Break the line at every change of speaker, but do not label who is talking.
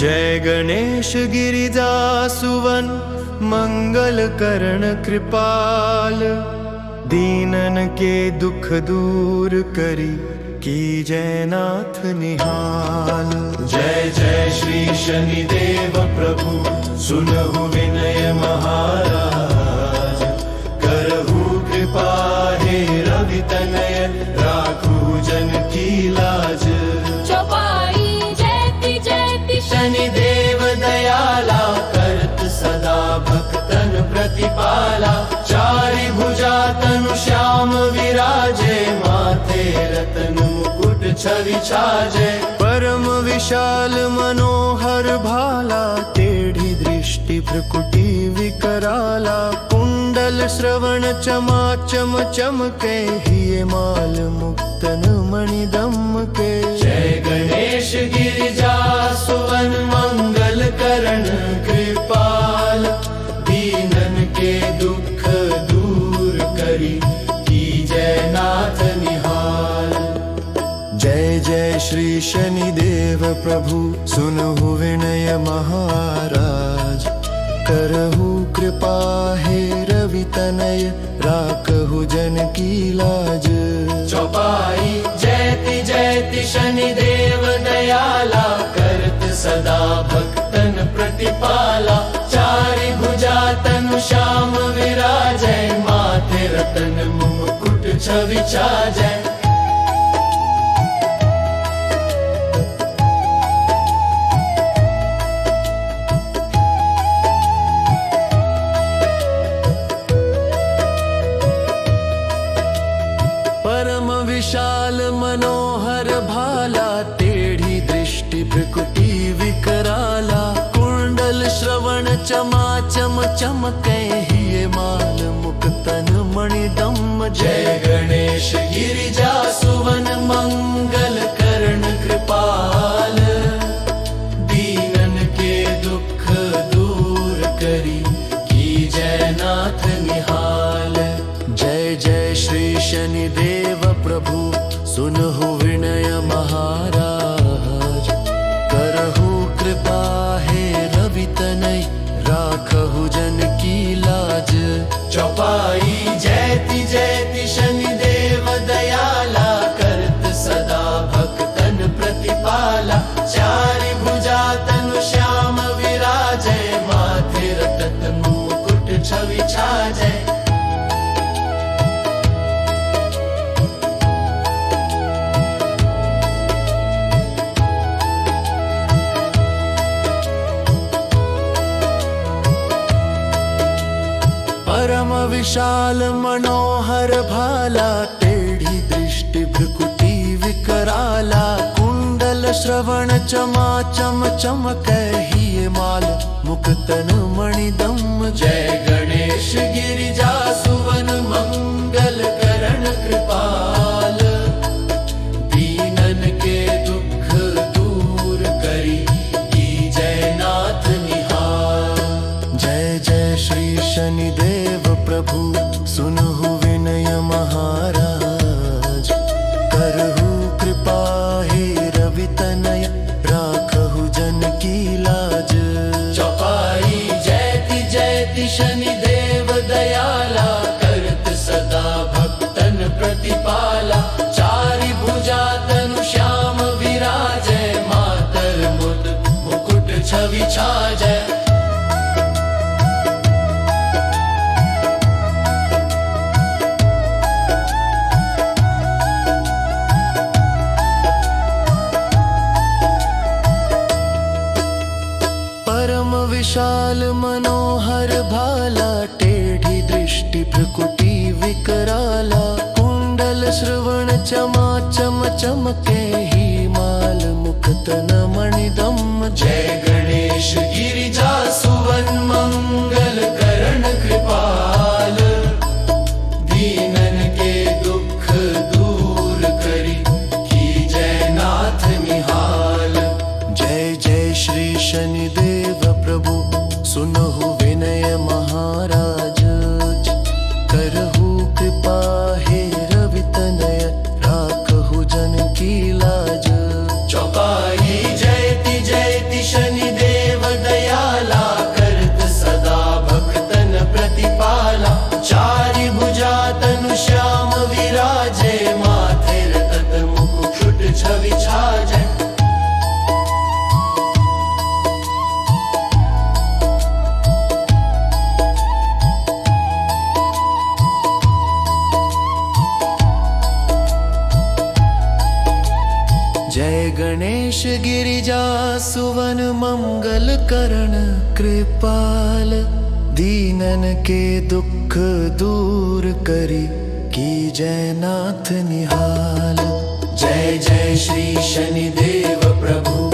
जय गणेश गिरिजासुवन मंगल करण कृपाल। दीनन के दुख दूर करी की जयनाथ निहाल।
जय जय श्री शनिदेव प्रभु सुनहु विनय महाराज। करहु कृपा हे रवि तनय राखु जन की लाज।
चौपाई जयति जयति
शनिदेव दयाला करत सदा भक्तन प्रतिपाला। चारि भुजा तनु श्याम विराजे माथे रतन मुकुट छवि छाजे।
परम विशाल मनोहर भाला टेढ़ी दृष्टि भ्रुकुटी विकराला। कुंडल श्रवण चमाचम चमके हिये माल मुक्तन मणि दमके।
जय गणेश गिरिजासुवन मंगल करण कृपाल। दीनन के दुख दूर करी की जयनाथ निहाल।
जय जय श्री शनिदेव प्रभु सुनहु विनय महाराज। करहु कृपा हे रवि तनय राखहु जन की लाज।
चौपाई जयति जयति शनिदेव दयाला करत सदा भक्तन प्रतिपाला। चारि भुजा तनु श्याम विराजय माथे रतन मुकुट छवि छाजय।
परम विशाल मनोहर भाला टेढ़ी दृष्टि भ्रुकुटी विकराला। कुंडल श्रवण चमाचम चमके हिये माल मुक्तन मणि दम।
जय गणेश गिरिजासुवन मंगल करण कृपाल। दीनन के दुख दूर करी की जयनाथ निहाल।
जय जय श्री शनिदेव प्रभु सुनहु विनय महाराज। करहु कृपा हे रवि तनय राखहु जन की लाज।
चौपाई जयति जयति शनिदेव दयाला करत सदा भक्तन प्रतिपाला। चारि भुजा तनु श्याम विराजय माथे रतन मुकुट छवि छाजय।
परम विशाल मनोहर भाला टेढ़ी दृष्टि भ्रुकुटी विकराला। कुंडल श्रवण चमाचम चमके हिये माल मुक्तन मणि दम।
जय गणेश गिरिजासुवन मंगल करण कृपाल। दीनन के दुख दूर करी की जयनाथ निहाल।
जय जय श्री शनिदेव प्रभु सुनहु विनय महाराज। करहु कृपा हे रवि तनय राखहु जन की लाज।
चौपाई जयति जयति शनिदेव दयाला करत सदा भक्तन प्रतिपाला। चारि भुजा तनु श्याम विराजय मातर मुकुट छवि छाजय।
परम विशाल मनोहर भाला टेढ़ी दृष्टि भ्रुकुटी विकराला। कुंडल श्रवण चमाचम चमके ही माल मुक्तन मणि दम।
जय गणेश गिरिजासुवन मंगल करण कृपाल। दीनन के दुख दूर करी की जयनाथ निहाल।
जय जय श्री शनिदेव प्रभु सुनहु विनय महाराज। करहु कृपा हे रवि तनय राखहु जन की लाज।
चौपाई जयति जयति
सुवन मंगल करण कृपाल, दीनन के दुख दूर करी की जय नाथ निहाल।
जय जय श्री शनिदेव प्रभु